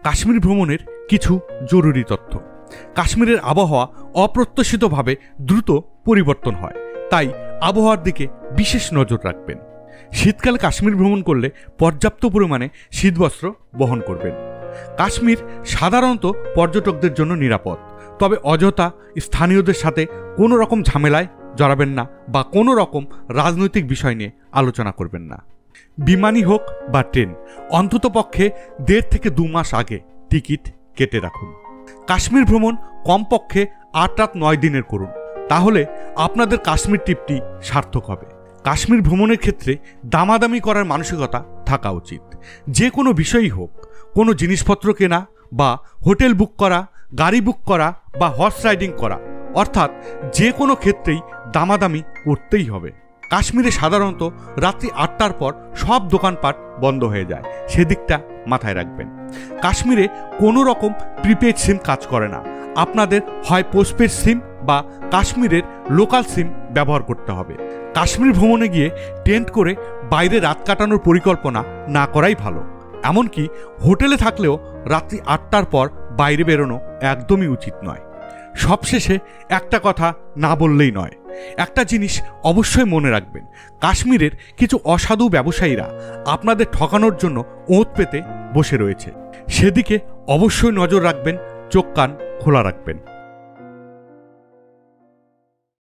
কাশ্মীর ভ্রমণের কিছু জরুরি তথ্য। কাশ্মীরের আবহাওয়া অপ্রত্যাশিতভাবে দ্রুত পরিবর্তন হয়, তাই আবহাওয়ার দিকে বিশেষ নজর রাখবেন। শীতকালে কাশ্মীর ভ্রমণ করলে পর্যাপ্ত পরিমাণে শীতবস্ত্র বহন করবেন। কাশ্মীর সাধারণত পর্যটকদের জন্য নিরাপদ, তবে অযথা স্থানীয়দের সাথে কোনো রকম ঝামেলায় জড়াবেন না বা কোনো রকম রাজনৈতিক বিষয় নিয়ে আলোচনা করবেন না। বিমানই হোক বা ট্রেন, অন্ততপক্ষে 1.5 থেকে 2 মাস আগে টিকিট কেটে রাখুন। কাশ্মীর ভ্রমণ কমপক্ষে 8 রাত 9 দিনের করুন, তাহলে আপনাদের কাশ্মীর ট্রিপটি সার্থক হবে। কাশ্মীর ভ্রমণের ক্ষেত্রে দামাদামি করার মানসিকতা থাকা উচিত। যে কোনো বিষয়ই হোক, কোনো জিনিসপত্র কেনা বা হোটেল বুক করা, গাড়ি বুক করা বা হর্স রাইডিং করা, অর্থাৎ যে কোনো ক্ষেত্রেই দামাদামি করতেই হবে। কাশ্মীরে সাধারণত রাত্রি 8টার পর সব দোকানপাট বন্ধ হয়ে যায়, সেদিকটা মাথায় রাখবেন। কাশ্মীরে কোনো রকম প্রিপেড সিম কাজ করে না। আপনাদের হয় পোস্টপেড সিম বা কাশ্মীরের লোকাল সিম ব্যবহার করতে হবে। কাশ্মীর ভ্রমণে গিয়ে টেন্ট করে বাইরে রাত কাটানোর পরিকল্পনা না করাই ভালো। এমনকি হোটেলে থাকলেও রাত্রি 8টার পর বাইরে বেরোনো একদমই উচিত নয়। সবশেষে একটা কথা না বললেই নয়, একটা জিনিস অবশ্যই মনে রাখবেন, কাশ্মীরের কিছু অসাধু ব্যবসায়ীরা আপনাদের ঠকানোর জন্য ওঁত পেতে বসে রয়েছে। সেদিকে অবশ্যই নজর রাখবেন, চোখ কান খোলা রাখবেন।